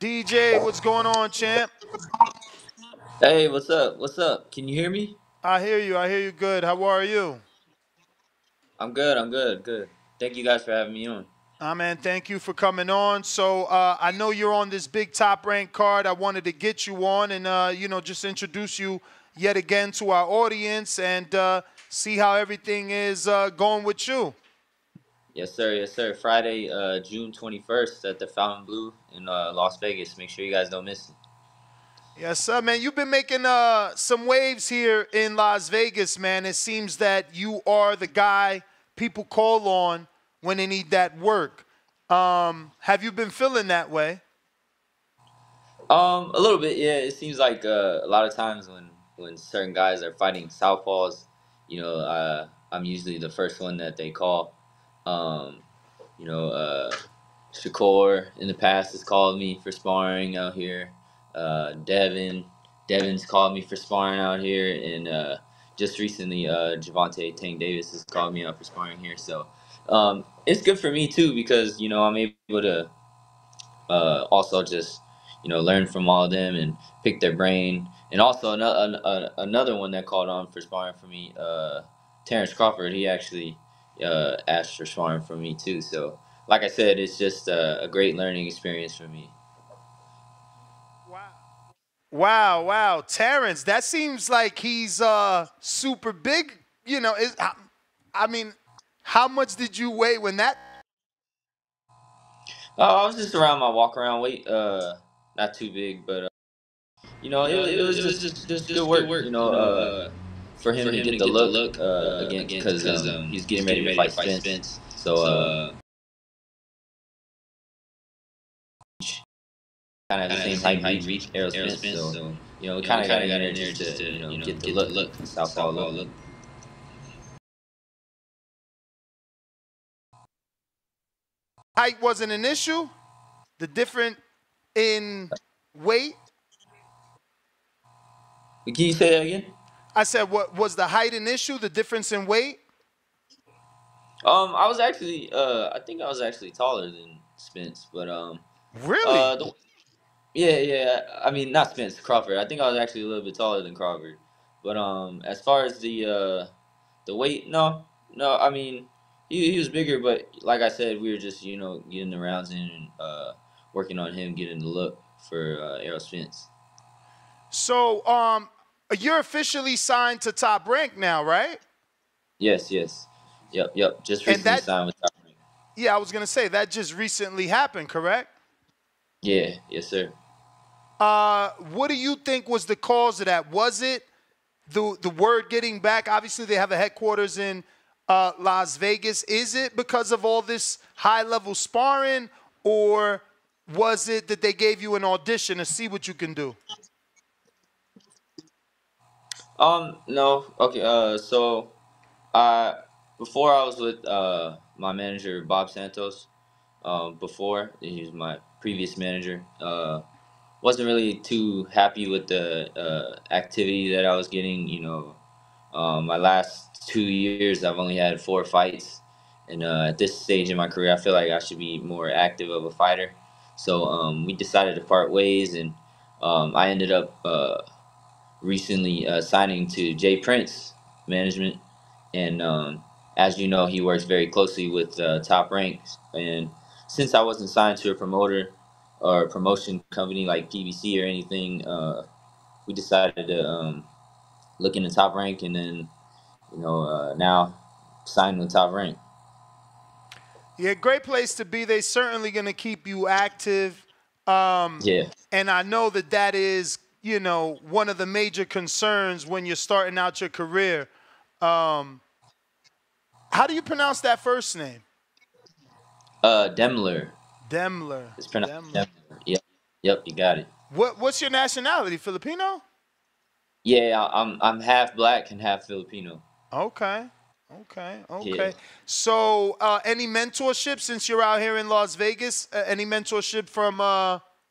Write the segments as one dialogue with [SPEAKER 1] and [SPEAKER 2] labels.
[SPEAKER 1] DJ, what's going on, champ?
[SPEAKER 2] Hey, what's up? What's up? Can you hear me?
[SPEAKER 1] I hear you. I hear you good. How are you?
[SPEAKER 2] I'm good. I'm good. Good. Thank you guys for having me on.
[SPEAKER 1] Man, thank you for coming on. So I know you're on this big top rank card. I wanted to get you on and, just introduce you yet again to our audience and see how everything is going with you.
[SPEAKER 2] Yes, sir. Yes, sir. Friday, June 21st at the Fountain Blue in Las Vegas. Make sure you guys don't miss it.
[SPEAKER 1] Yes, sir, man. You've been making some waves here in Las Vegas, man. It seems that you are the guy people call on when they need that work. Have you been feeling that way?
[SPEAKER 2] A little bit, yeah. It seems like a lot of times when certain guys are fighting southpaws, I'm usually the first one that they call. Um, you know, Shakur in the past has called me for sparring out here. Devin's called me for sparring out here, and just recently, Javante Tank Davis has called me out for sparring here. So it's good for me too because I'm able to also just learn from all of them and pick their brain. And also another one that called on for sparring for me, Terrence Crawford. He actually asked for sparring for me too. So like I said, it's just a great learning experience for me.
[SPEAKER 1] Wow. Wow. Terrence, that seems like he's super big. I mean, how much did you weigh when that?
[SPEAKER 2] I was just around my walk around weight, not too big, but it was just good work. For him to get the look again because he's getting ready to fight Spence. So kind of the same height reach Errol Spence. So we kind of got in there just to get the look, southpaw look.
[SPEAKER 1] Height wasn't an issue? The difference in weight?
[SPEAKER 2] Can you say that again?
[SPEAKER 1] I said, what was the height an issue? The difference in weight?
[SPEAKER 2] I was actually, I think I was actually taller than Spence, but
[SPEAKER 1] Really?
[SPEAKER 2] uh, the, yeah. I mean, not Spence, Crawford. I think I was actually a little bit taller than Crawford, but as far as the weight, no. I mean, he was bigger, but like I said, we were just getting the rounds in and working on him getting the look for Errol Spence.
[SPEAKER 1] So, you're officially signed to Top Rank now, right?
[SPEAKER 2] Yes. Yep. Just
[SPEAKER 1] And
[SPEAKER 2] recently
[SPEAKER 1] that,
[SPEAKER 2] signed with Top Rank.
[SPEAKER 1] yeah, I was gonna say that just recently happened, correct?
[SPEAKER 2] Yeah, yes, sir.
[SPEAKER 1] What do you think was the cause of that? Was it the word getting back? Obviously, they have a headquarters in Las Vegas. Is it because of all this high level sparring, or was it that they gave you an audition to see what you can do?
[SPEAKER 2] No. Okay. So, uh, before I was with my manager Bob Santos. Before he was my previous manager. Wasn't really too happy with the activity that I was getting. My last 2 years, I've only had 4 fights, and at this stage in my career, I feel like I should be more active of a fighter. So we decided to part ways, and I ended up recently signing to Jay Prince Management, and as you know, he works very closely with Top Rank. And since I wasn't signed to a promoter or a promotion company like PBC or anything, we decided to look into Top Rank, and then now sign with Top Rank.
[SPEAKER 1] Yeah, great place to be. They certainly going to keep you active. Um,
[SPEAKER 2] Yeah.
[SPEAKER 1] and I know that that is, one of the major concerns when you're starting out your career. Um, how do you pronounce that first name?
[SPEAKER 2] Demler.
[SPEAKER 1] Demler.
[SPEAKER 2] It's pronounced
[SPEAKER 1] Demler.
[SPEAKER 2] Demler. Yep, you got it.
[SPEAKER 1] What's your nationality? Filipino?
[SPEAKER 2] Yeah, I'm half black and half Filipino.
[SPEAKER 1] Okay.
[SPEAKER 2] Yeah.
[SPEAKER 1] So, any mentorship since you're out here in Las Vegas? Any mentorship from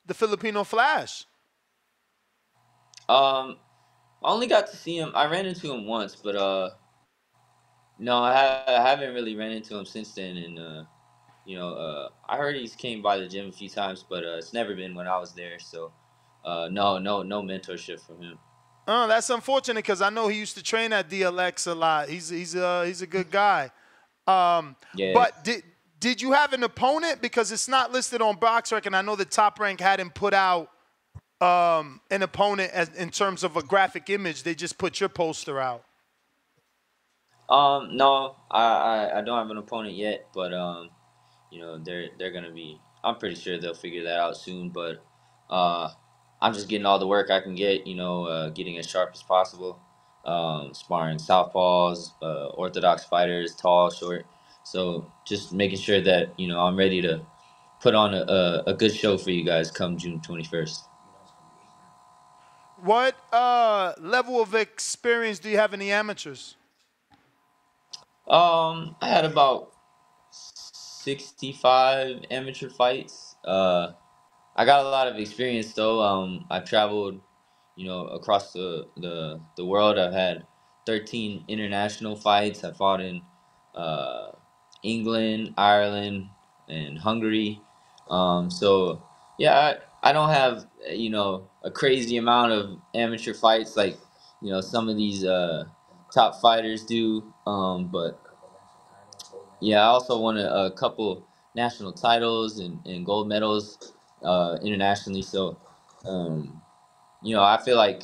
[SPEAKER 1] the Filipino Flash?
[SPEAKER 2] I only got to see him. I ran into him once, but no, I haven't really ran into him since then. And I heard he's came by the gym a few times, but it's never been when I was there. So, no mentorship from him.
[SPEAKER 1] Oh, that's unfortunate because I know he used to train at DLX a lot. He's a good guy.
[SPEAKER 2] Yeah.
[SPEAKER 1] But did you have an opponent, because it's not listed on BoxRec, and I know the Top Rank hadn't put out an opponent in terms of a graphic image. They just put your poster out.
[SPEAKER 2] No, I don't have an opponent yet, but they're gonna be. I'm pretty sure they'll figure that out soon. But uh, I'm just getting all the work I can get. Getting as sharp as possible. Sparring southpaws, orthodox fighters, tall, short. So just making sure that I'm ready to put on a good show for you guys come June 21st.
[SPEAKER 1] What level of experience do you have in the amateurs?
[SPEAKER 2] I had about 65 amateur fights. I got a lot of experience though. I traveled, across the world. I've had 13 international fights. I fought in uh, England, Ireland, and Hungary. So yeah, I don't have a crazy amount of amateur fights like some of these top fighters do. But yeah, I also won a couple national titles and gold medals internationally. So, um, I feel like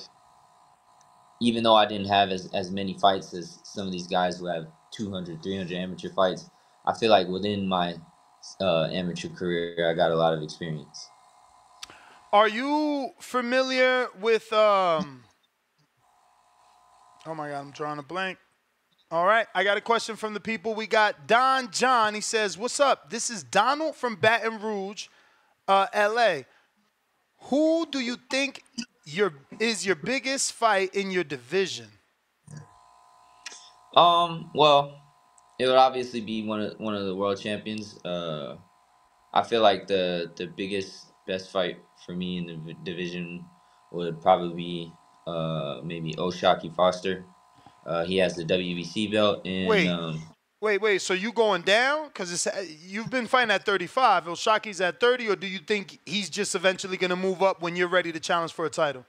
[SPEAKER 2] even though I didn't have as many fights as some of these guys who have 200, 300 amateur fights, I feel like within my amateur career, I got a lot of experience.
[SPEAKER 1] Are you familiar with oh my God, I'm drawing a blank. All right, I got a question from the people. We got Don John. He says, "What's up? This is Donald from Baton Rouge, LA. Who do you think is your biggest fight in your division?"
[SPEAKER 2] Well, it would obviously be one of the world champions. I feel like the biggest best fight for me in the division would probably be maybe Oshaki Foster. He has the WBC belt, and
[SPEAKER 1] Wait, wait. So you going down? Because you've been fighting at 35. Oshaki's at 30, or do you think he's just eventually going to move up when you're ready to challenge for a title?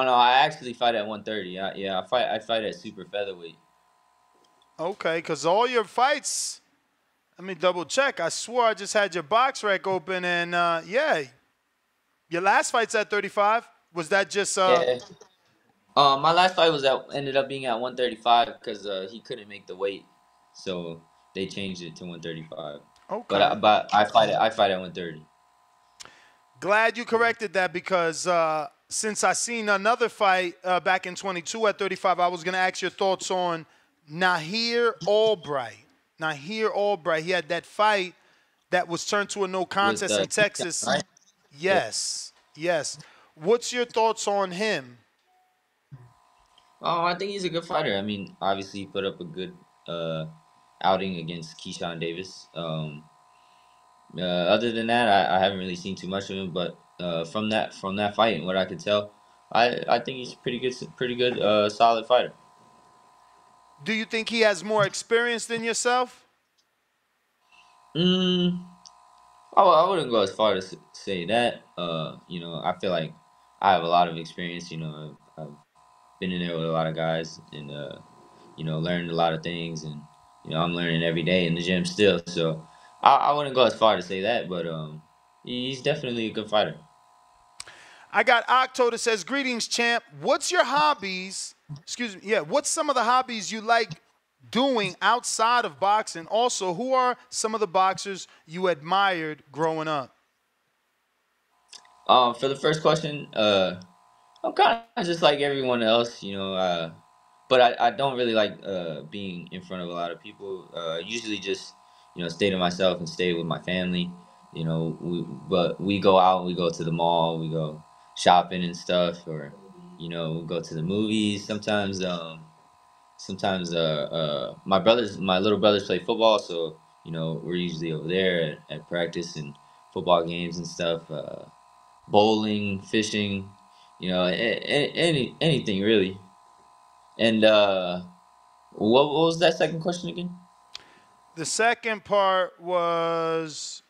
[SPEAKER 2] no, I actually fight at 130. Yeah, I fight at super featherweight.
[SPEAKER 1] Okay, because all your fights, let me double check. I swore I just had your box rec open, and yeah, your last fight's at 35. Was that just
[SPEAKER 2] Yeah. My last fight ended up being at 135 because he couldn't make the weight, so they changed it to 135. But
[SPEAKER 1] okay?
[SPEAKER 2] I fight at 130.
[SPEAKER 1] Glad you corrected that, because since I seen another fight back in 22 at 35, I was going to ask your thoughts on Nahir Albright. Nahir Albright, he had that fight that was turned to a no
[SPEAKER 2] With
[SPEAKER 1] contest in
[SPEAKER 2] Keyshawn,
[SPEAKER 1] Texas.
[SPEAKER 2] right? Yeah.
[SPEAKER 1] Yes, yes. What's your thoughts on him?
[SPEAKER 2] I think he's a good fighter. I mean, obviously he put up a good uh, outing against Keyshawn Davis. Other than that, I haven't really seen too much of him. But from that fight and what I could tell, I think he's a pretty good solid fighter.
[SPEAKER 1] Do you think he has more experience than yourself?
[SPEAKER 2] Mm, I wouldn't go as far to say that. I feel like I have a lot of experience. I've been in there with a lot of guys and learned a lot of things, and I'm learning every day in the gym still. So I wouldn't go as far to say that, but he's definitely a good fighter.
[SPEAKER 1] I got Octo that says, "Greetings, champ. What's your hobbies? Excuse me. Yeah, what's some of the hobbies you like doing outside of boxing? Also, who are some of the boxers you admired growing up?"
[SPEAKER 2] For the first question, I'm kind of just like everyone else, but I don't really like being in front of a lot of people. Usually just stay to myself and stay with my family. But we go out, we go to the mall, we go shopping and stuff, or we go to the movies. Sometimes my little brothers play football, so we're usually over there at practice and football games and stuff. Bowling, fishing, anything really. And what was that second question again?
[SPEAKER 1] The second part was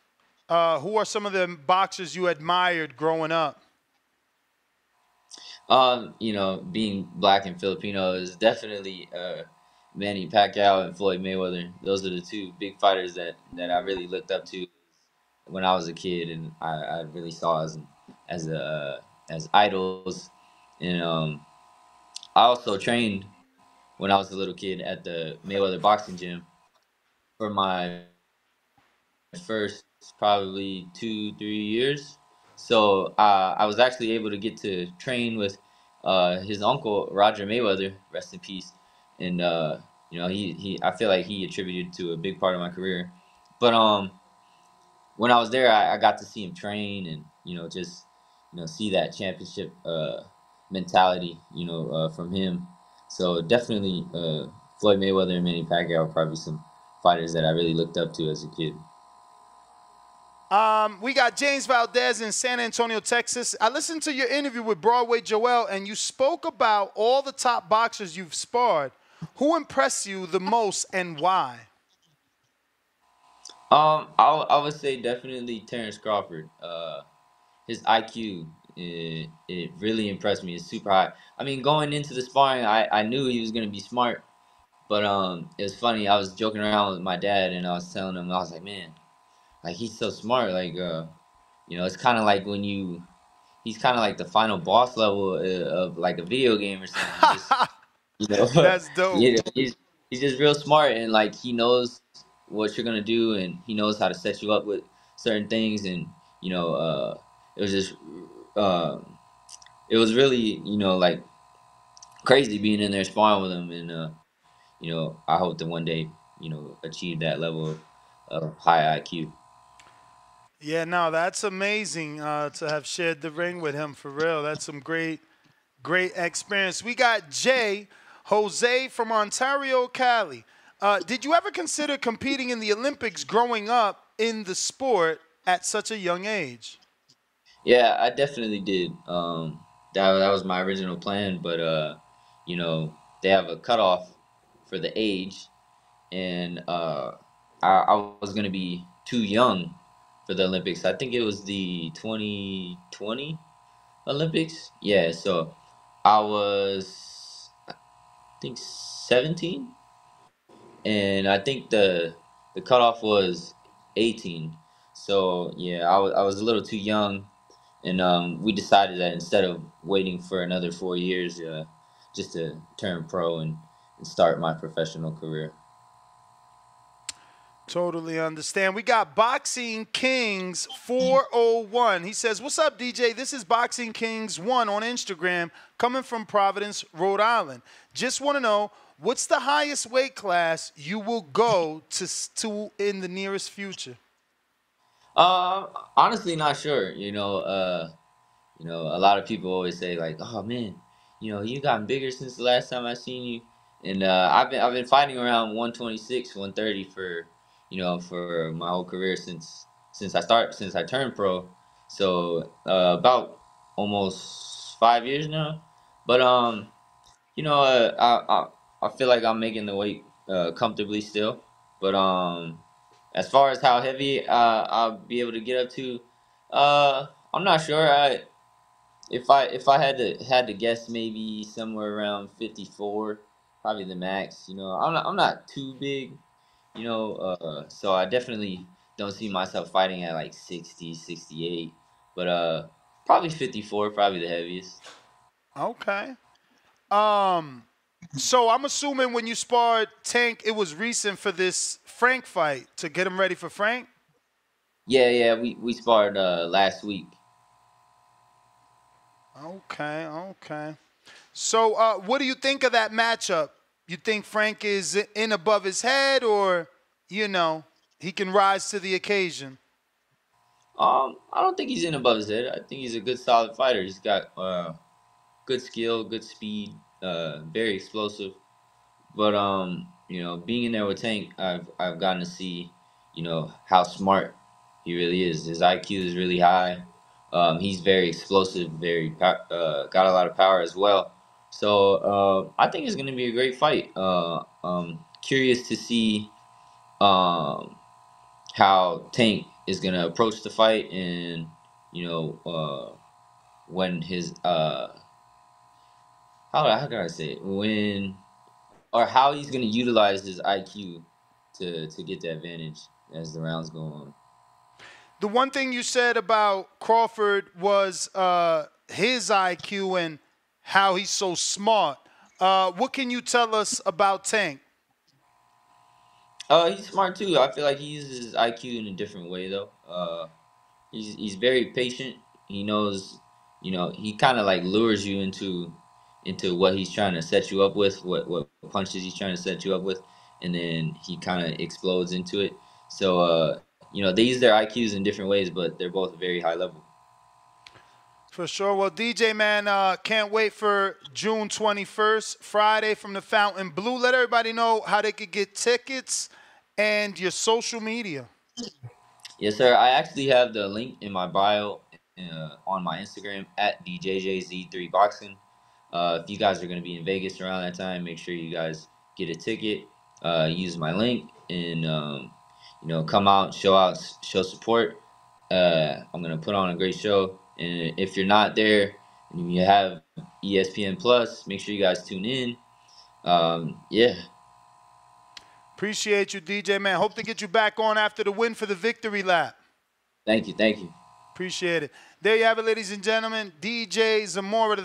[SPEAKER 1] who are some of the boxers you admired growing up?
[SPEAKER 2] Being black and Filipino is definitely Manny Pacquiao and Floyd Mayweather. Those are the two big fighters that I really looked up to when I was a kid, and I really saw as idols. And I also trained when I was a little kid at the Mayweather boxing gym for my first probably 2 3 years. So I was actually able to get to train with his uncle Roger Mayweather, rest in peace. And he I feel like he attributed to a big part of my career. But when I was there, I got to see him train and just see that championship mentality from him. So definitely Floyd Mayweather and Manny Pacquiao are probably some fighters that I really looked up to as a kid.
[SPEAKER 1] We got James Valdez in San Antonio, Texas. I listened to your interview with Broadway Joel, and you spoke about all the top boxers you've sparred. Who impressed you the most and why?
[SPEAKER 2] I would say definitely Terrence Crawford. His IQ it really impressed me. It's super high. I mean, going into the sparring, I knew he was gonna be smart, but it was funny. I was joking around with my dad, and I was telling him, I was like, man, like he's so smart. Like it's kind of like he's kind of like the final boss level of like a video game or something. He just you know,
[SPEAKER 1] That's dope.
[SPEAKER 2] he's just real smart, and like he knows what you're gonna do, and he knows how to set you up with certain things, and you know, it was just um, it was really like crazy being in there sparring with him, and I hope to one day achieve that level of high IQ.
[SPEAKER 1] Yeah, no, that's amazing to have shared the ring with him for real. That's some great experience. We got Jose from Ontario, Cali. Did you ever consider competing in the Olympics growing up in the sport at such a young age?
[SPEAKER 2] Yeah, I definitely did. That was my original plan, but they have a cutoff for the age, and I was gonna be too young for the Olympics. I think it was the 2020 Olympics. Yeah, so I was I think 17, and I think the cutoff was 18. So yeah, I was a little too young, and we decided that instead of waiting for another 4 years, just to turn pro and start my professional career.
[SPEAKER 1] Totally understand. We got Boxing Kings 401. He says, "What's up, DJ? This is Boxing Kings 1 on Instagram, coming from Providence, Rhode Island. Just want to know what's the highest weight class you will go to in the nearest future?"
[SPEAKER 2] Honestly, not sure. A lot of people always say like, "Oh man, you gotten bigger since the last time I seen you." And I've been fighting around 126, 130 for my whole career since I turned pro. So about almost 5 years now. But I feel like I'm making the weight comfortably still. But as far as how heavy I'll be able to get up to, I'm not sure. If I had to guess, maybe somewhere around 54, probably the max. I'm not too big. So I definitely don't see myself fighting at like 60, 68. But probably 54, probably the heaviest.
[SPEAKER 1] Okay. Um, so I'm assuming when you sparred Tank, it was recent for this Frank fight to get him ready for Frank?
[SPEAKER 2] Yeah, we sparred last week.
[SPEAKER 1] Okay. So, what do you think of that matchup? You think Frank is in above his head, or he can rise to the occasion?
[SPEAKER 2] I don't think he's in above his head. I think he's a good, solid fighter. He's got good skill, good speed, very explosive. But being in there with Tank, I've gotten to see, how smart he really is. His IQ is really high. He's very explosive, got a lot of power as well. So I think it's going to be a great fight. Curious to see how Tank is gonna approach the fight, and when his how can I say it, when or how he's gonna utilize his IQ to get the advantage as the rounds go on.
[SPEAKER 1] The one thing you said about Crawford was his IQ and how he's so smart. What can you tell us about Tank?
[SPEAKER 2] He's smart too. I feel like he uses his IQ in a different way though. He's very patient. He knows, he kind of like lures you into what he's trying to set you up with, what punches he's trying to set you up with, and then he kind of explodes into it. So they use their IQs in different ways, but they're both very high level.
[SPEAKER 1] For sure. Well, DJ, man, can't wait for June 21st, Friday from the Fountain Blue. Let everybody know how they could get tickets and your social media.
[SPEAKER 2] Yes, sir. I actually have the link in my bio on my Instagram at DJJZ3Boxing. If you guys are going to be in Vegas around that time, make sure you guys get a ticket. Use my link and come out, show support. I'm going to put on a great show. And if you're not there and you have ESPN Plus, make sure you guys tune in. Yeah.
[SPEAKER 1] Appreciate you, DJ, man. Hope to get you back on after the win for the victory lap.
[SPEAKER 2] Thank you.
[SPEAKER 1] Appreciate it. There you have it, ladies and gentlemen. DJ Zamora